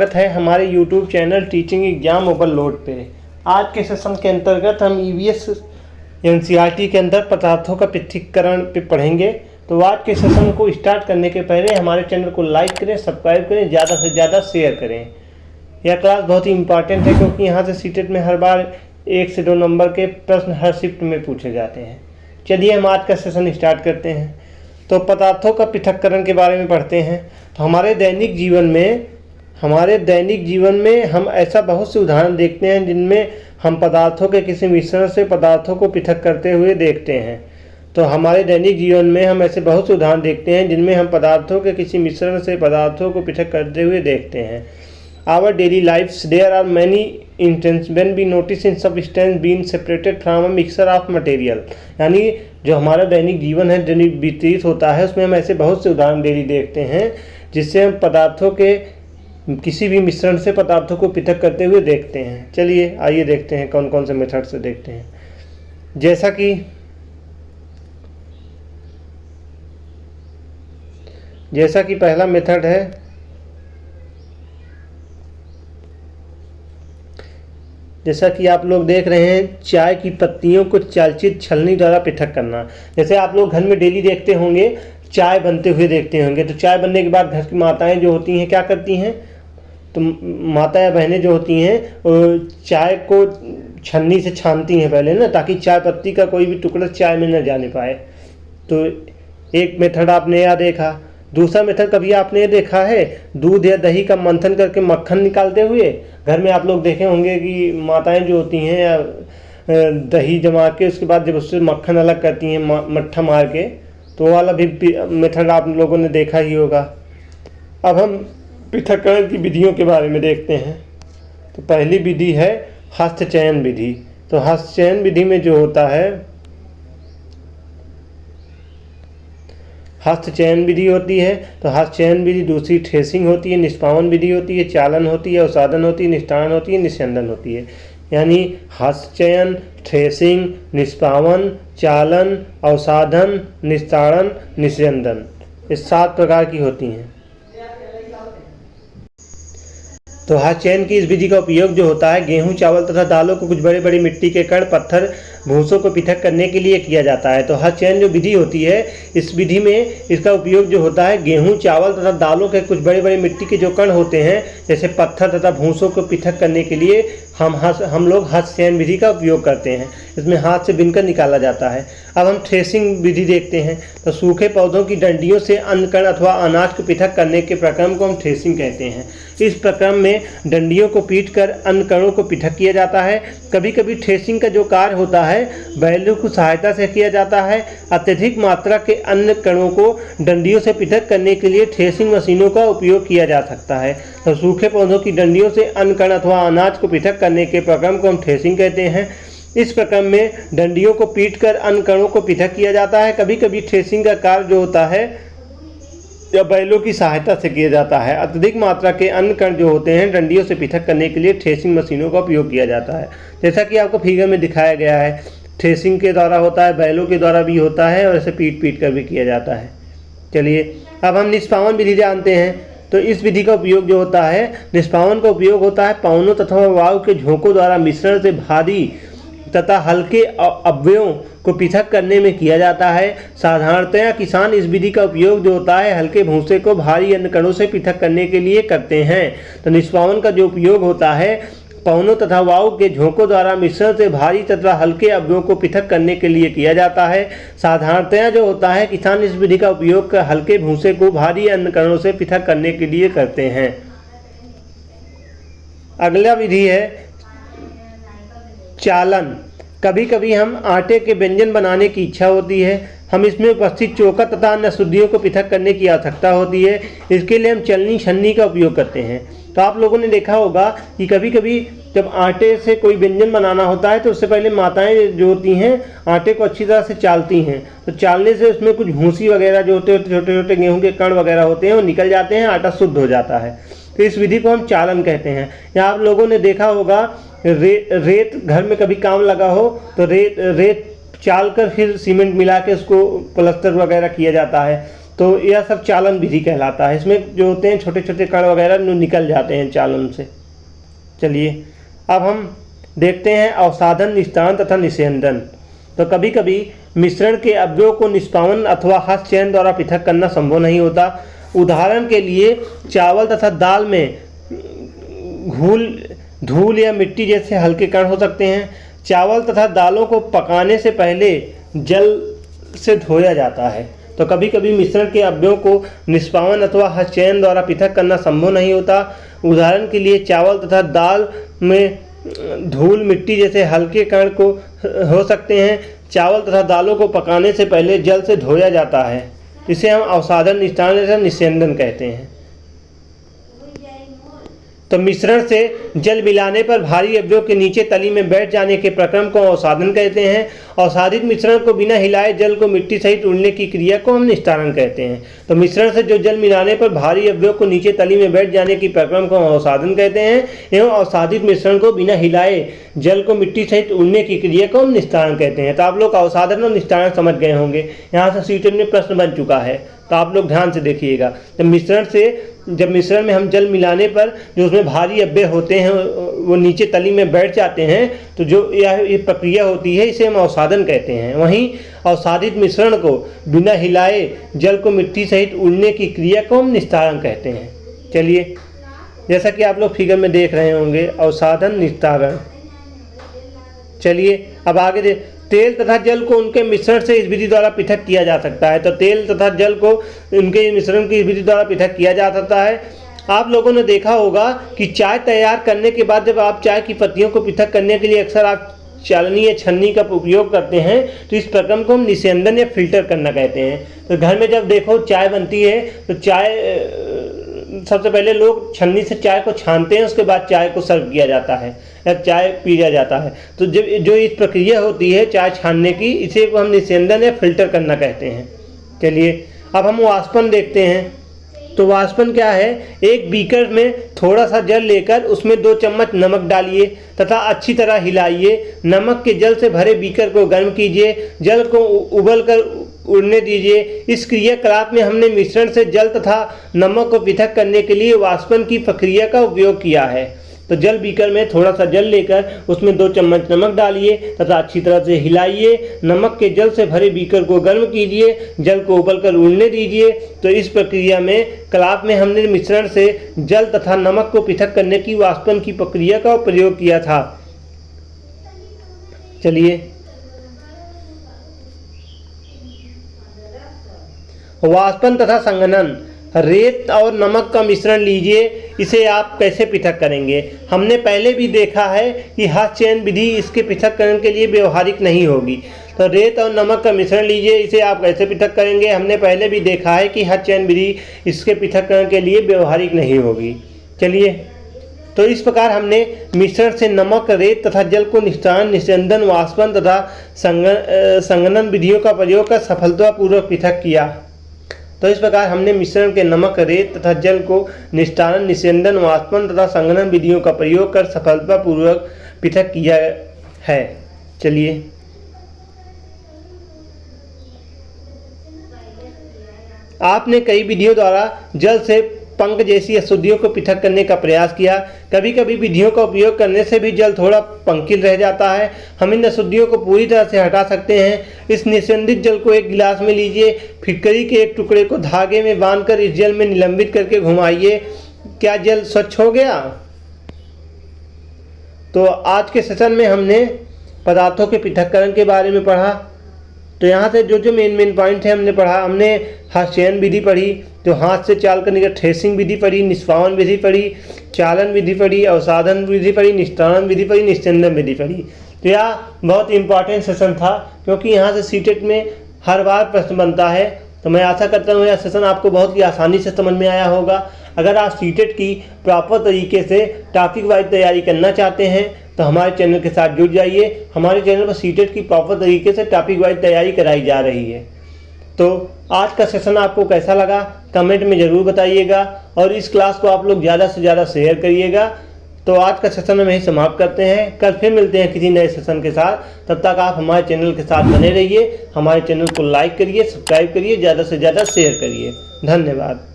स्वागत है हमारे YouTube channel teaching exam overload पे। आज के सेशन के अंतर्गत हम EVS NCERT के अंदर पदार्थों का पृथक्करण पे पढ़ेंगे। तो आज के सेशन को स्टार्ट करने के पहले हमारे चैनल को लाइक करें, सब्सक्राइब करें, ज़्यादा से ज़्यादा शेयर करें। यह क्लास बहुत ही इंपॉर्टेंट है क्योंकि यहाँ से सीटेट में हर बार 1 से 2 नंबर के प्रश्न हर शिफ्ट में पूछे जाते हैं। चलिए हम आज का सेशन स्टार्ट करते हैं। तो पदार्थों का पृथक्करण के बारे में पढ़ते हैं। तो हमारे दैनिक जीवन में हम ऐसा बहुत से उदाहरण देखते हैं जिनमें हम पदार्थों के किसी मिश्रण से पदार्थों को पृथक करते हुए देखते हैं। तो हमारे दैनिक जीवन में हम ऐसे बहुत से उदाहरण देखते हैं जिनमें हम पदार्थों के किसी मिश्रण से पदार्थों को पृथक करते हुए देखते हैं। Our daily lives, there are many instances when we notice in substance being separated from a mixture of material। यानी जो हमारा दैनिक जीवन है, दैनिक व्यतीत होता है, उसमें हम ऐसे बहुत से उदाहरण डेली देखते हैं जिससे हम पदार्थों के किसी भी मिश्रण से पदार्थों को पृथक करते हुए देखते हैं। चलिए आइए देखते हैं कौन कौन से मेथड से देखते हैं। जैसा कि पहला मेथड है, जैसा कि आप लोग देख रहे हैं, चाय की पत्तियों को चालचित छलनी द्वारा पृथक करना। जैसे आप लोग घर में डेली देखते होंगे, चाय बनते हुए देखते होंगे। तो चाय बनने के बाद घर की माताएं जो होती हैं क्या करती हैं, तो माता या बहनें जो होती हैं चाय को छन्नी से छानती हैं पहले ना, ताकि चाय पत्ती का कोई भी टुकड़ा चाय में न जाने पाए। तो एक मेथड आपने यह देखा। दूसरा मेथड कभी आपने ये देखा है, दूध या दही का मंथन करके मक्खन निकालते हुए? घर में आप लोग देखे होंगे कि माताएं जो होती हैं या दही जमा के उसके बाद जब उससे मक्खन अलग करती हैं मट्ठा मार के, तो वो वाला भी मेथड आप लोगों ने देखा ही होगा। अब हम पृथक्करण की विधियों के बारे में देखते हैं। तो पहली विधि है हस्तचयन विधि। तो हस्तचयन विधि में जो होता है, हस्तचयन विधि होती है। तो हस्तचयन विधि, दूसरी ट्रेसिंग होती है, निष्पावन विधि होती है, चालन होती है, अवसादन होती है, निष्ठारण होती है, निस्यंदन होती है। यानी हस्तचयन, ट्रेसिंग, निष्पावन, चालन, अवसाधन, निस्तारण, निस्यंदन, ये 7 प्रकार की होती हैं। तो हस्तचयन की इस विधि का उपयोग जो होता है, गेहूं, चावल तथा दालों को कुछ बड़े बड़े मिट्टी के कण, पत्थर, भूसों को पृथक करने के लिए किया जाता है। तो हस्तचयन जो विधि होती है, इस विधि में इसका उपयोग जो होता है, गेहूं, चावल तथा दालों के कुछ बड़े बड़े मिट्टी के जो कण होते हैं, जैसे पत्थर तथा भूसों को पृथक करने के लिए हम लोग हस्तचयन विधि का उपयोग करते हैं। इसमें हाथ से बिनकर निकाला जाता है। अब हम ट्रेसिंग विधि देखते हैं। तो सूखे पौधों की डंडियों से अन्न कण अथवा अनाज को पृथक करने के प्रक्रम को हम ट्रेसिंग कहते हैं। इस प्रक्रम में डंडियों को पीटकर अन्न कणों को पृथक किया जाता है। कभी कभी ट्रेसिंग का जो कार्य होता है बैलों की सहायता से किया जाता है। अत्यधिक मात्रा के अन्न कणों को डंडियों से पृथक करने के लिए ट्रेसिंग मशीनों का उपयोग किया जा सकता है। तो सूखे पौधों की डंडियों से अन्न कण अथवा अनाज को पृथक करने के प्रक्रम को हम ट्रेसिंग कहते हैं। इस प्रक्रम में डंडियों को पीटकर अन्न कणों को पृथक किया जाता है। कभी कभी ट्रेसिंग का कार्य जो होता है या बैलों की सहायता से किया जाता है। अत्यधिक मात्रा के अन्न कण जो होते हैं डंडियों से पृथक करने के लिए ट्रेसिंग मशीनों का उपयोग किया जाता है। जैसा कि आपको फिगर में दिखाया गया है, ट्रेसिंग के द्वारा होता है, बैलों के द्वारा भी होता है और ऐसे पीट कर भी किया जाता है। चलिए अब हम निष्पावन विधि जानते हैं। तो इस विधि का उपयोग जो होता है, निष्पावन का उपयोग होता है पवनों तथा वायु के झोंकों द्वारा मिश्रण से भारी तथा हल्के अवयवों को पृथक करने में किया जाता है। साधारणतया किसान इस विधि का उपयोग जो होता है हल्के भूसे को भारी अन्न कणों से पृथक करने के लिए करते हैं। तो निष्पावन का जो उपयोग होता है पवनों तथा वायु के झोंकों द्वारा मिश्रण से भारी तथा हल्के अवयवों को पृथक करने के लिए किया जाता है। साधारणतया जो होता है किसान इस विधि का उपयोग हल्के भूसे को भारी अन्न कणों से पृथक करने के लिए करते हैं। अगला विधि है चालन। कभी कभी हम आटे के व्यंजन बनाने की इच्छा होती है। हम इसमें उपस्थित चोखा तथा अन्य अशुद्धियों को पृथक करने की आवश्यकता होती है। इसके लिए हम चलनी छन्नी का उपयोग करते हैं। तो आप लोगों ने देखा होगा कि कभी कभी जब आटे से कोई व्यंजन बनाना होता है तो उससे पहले माताएं जो होती हैं आटे को अच्छी तरह से चालती हैं। तो चालने से उसमें कुछ भूसी वगैरह जो होते हैं, छोटे छोटे गेहूं के कण वगैरह होते हैं, वो निकल जाते हैं, आटा शुद्ध हो जाता है। तो इस विधि को हम चालन कहते हैं। या आप लोगों ने देखा होगा रेत घर में कभी काम लगा हो तो रेत चाल कर फिर सीमेंट मिला के उसको प्लास्टर वगैरह किया जाता है। तो यह सब चालन विधि कहलाता है। इसमें जो होते हैं छोटे छोटे कण वगैरह निकल जाते हैं चालन से। चलिए अब हम देखते हैं अवसाधन, निस्तारण तथा निस्यंदन। तो कभी कभी मिश्रण के अवयवों को निष्पावन अथवा हस्तचयन द्वारा पृथक करना संभव नहीं होता। उदाहरण के लिए चावल तथा दाल में धूल या मिट्टी जैसे हल्के कण हो सकते हैं। चावल तथा दालों को पकाने से पहले जल से धोया जाता है। तो कभी कभी मिश्रण के अवयवों को निष्पावन अथवा हस्तचयन द्वारा पृथक करना संभव नहीं होता। उदाहरण के लिए चावल तथा दाल में धूल मिट्टी जैसे हल्के कण को हो सकते हैं। चावल तथा दालों को पकाने से पहले जल से धोया जाता है। इसे हम अवसाधन, निस्तारण या निस्यंदन कहते हैं। तो मिश्रण से जल मिलाने पर भारी अवयव के नीचे तली में बैठ जाने के प्रक्रम को अवसाधन कहते हैं। अवसादित मिश्रण को बिना हिलाए जल को मिट्टी सहित उड़ने की क्रिया को हम निस्तारण कहते हैं। तो मिश्रण से जो जल मिलाने पर भारी अवयव को नीचे तली में बैठ जाने की प्रक्रम को अवसाधन कहते हैं। एवं अवसादित मिश्रण को बिना हिलाए जल को मिट्टी सहित उड़ने की क्रिया को हम निस्तारण कहते हैं। तो आप लोग अवसाधन और निस्तारण समझ गए होंगे। यहाँ से सीटेट में प्रश्न बन चुका है, तो आप लोग ध्यान से देखिएगा। तो मिश्रण से जब मिश्रण में हम जल मिलाने पर जो उसमें भारी अवयव होते हैं वो नीचे तली में बैठ जाते हैं, तो जो यह प्रक्रिया होती है इसे हम अवसाधन कहते हैं। वहीं अवसादित मिश्रण को बिना हिलाए जल को मिट्टी सहित उड़ने की क्रिया को हम निस्तारण कहते हैं। चलिए, जैसा कि आप लोग फिगर में देख रहे होंगे, अवसाधन, निस्तारण। चलिए अब आगे तेल तथा जल को उनके मिश्रण से इस विधि द्वारा पृथक किया जा सकता है। तो तेल तथा जल को उनके मिश्रण की विधि द्वारा पृथक किया जा सकता है। आप लोगों ने देखा होगा कि चाय तैयार करने के बाद जब आप चाय की पत्तियों को पृथक करने के लिए अक्सर आप चालनी या छन्नी का उपयोग करते हैं, तो इस प्रक्रम को हम निस्यंदन या फिल्टर करना कहते हैं। तो घर में जब देखो चाय बनती है तो चाय सबसे पहले लोग छन्नी से चाय को छानते हैं, उसके बाद चाय को सर्व किया जाता है या चाय पिया जाता है। तो जब जो इस प्रक्रिया होती है चाय छानने की, इसे हम निस्यंदन या फिल्टर करना कहते हैं। चलिए अब हम वाष्पन देखते हैं। तो वाष्पन क्या है? एक बीकर में थोड़ा सा जल लेकर उसमें 2 चम्मच नमक डालिए तथा अच्छी तरह हिलाइए। नमक के जल से भरे बीकर को गर्म कीजिए, जल को उबल कर उड़ने दीजिए। इस क्रियाकलाप में हमने मिश्रण से जल तथा नमक को पृथक करने के लिए वाष्पन की प्रक्रिया का उपयोग किया है। तो जल बीकर में थोड़ा सा जल लेकर उसमें 2 चम्मच नमक डालिए तथा अच्छी तरह से हिलाइए। नमक के जल से भरे बीकर को गर्म कीजिए, जल को उबलकर उड़ने दीजिए। तो इस प्रक्रिया में कलाप में हमने मिश्रण से जल तथा नमक को पृथक करने की वाष्पन की प्रक्रिया का प्रयोग किया था। चलिए वाष्पन तथा संघनन। रेत और नमक का मिश्रण लीजिए, इसे आप कैसे पृथक करेंगे? हमने पहले भी देखा है कि हस्तचयन विधि इसके पृथक्करण के लिए व्यवहारिक नहीं होगी। तो रेत और नमक का मिश्रण लीजिए, इसे आप कैसे पृथक करेंगे? हमने पहले भी देखा है कि हस्तचयन विधि इसके पृथक्करण के लिए व्यवहारिक नहीं होगी। चलिए, तो इस प्रकार हमने मिश्रण से नमक, रेत तथा जल को निस्तारण, निस्यंदन, वाष्पन तथा संघनन विधियों का प्रयोग कर सफलतापूर्वक पृथक किया। तो इस प्रकार हमने मिश्रण के नमक, रेत तथा जल को निस्तारण, निस्यंदन, वाष्पन तथा संघनन विधियों का प्रयोग कर सफलतापूर्वक पृथक किया है। चलिए आपने कई विधियों द्वारा जल से पंख जैसी अशुद्धियों को पृथक करने का प्रयास किया। कभी कभी विधियों का उपयोग करने से भी जल थोड़ा पंकिल रह जाता है। हम इन अशुद्धियों को पूरी तरह से हटा सकते हैं। इस निस्यंदित जल को एक गिलास में लीजिए, फिटकरी के एक टुकड़े को धागे में बांधकर इस जल में निलंबित करके घुमाइए। क्या जल स्वच्छ हो गया? तो आज के सेशन में हमने पदार्थों के पृथक्करण के बारे में पढ़ा। तो यहाँ से जो मेन पॉइंट है हमने पढ़ा। हमने हस्तचयन विधि पढ़ी, जो हाथ से चाल करने का थ्रेसिंग विधि पढ़ी, निष्पावन विधि पढ़ी, चालन विधि पढ़ी, अवसाधन विधि पढ़ी, निस्तारण विधि पढ़ी, निस्यंदन विधि पढ़ी। तो यह बहुत इंपॉर्टेंट सेशन था, क्योंकि यहाँ से सीटेट में हर बार प्रश्न बनता है। तो मैं आशा करता हूँ यह सेशन आपको बहुत ही आसानी से समझ में आया होगा। अगर आप सीटेट की प्रॉपर तरीके से टॉपिक वाइज तैयारी करना चाहते हैं तो हमारे चैनल के साथ जुड़ जाइए। हमारे चैनल पर सीटेट की प्रॉपर तरीके से टॉपिक वाइज तैयारी कराई जा रही है। तो आज का सेशन आपको कैसा लगा कमेंट में ज़रूर बताइएगा, और इस क्लास को आप लोग ज़्यादा से ज़्यादा शेयर करिएगा। तो आज का सेशन हम यही समाप्त करते हैं। कल फिर मिलते हैं किसी नए सेशन के साथ। तब तक आप हमारे चैनल के साथ बने रहिए। हमारे चैनल को लाइक करिए, सब्सक्राइब करिए, ज़्यादा से ज़्यादा शेयर करिए। धन्यवाद।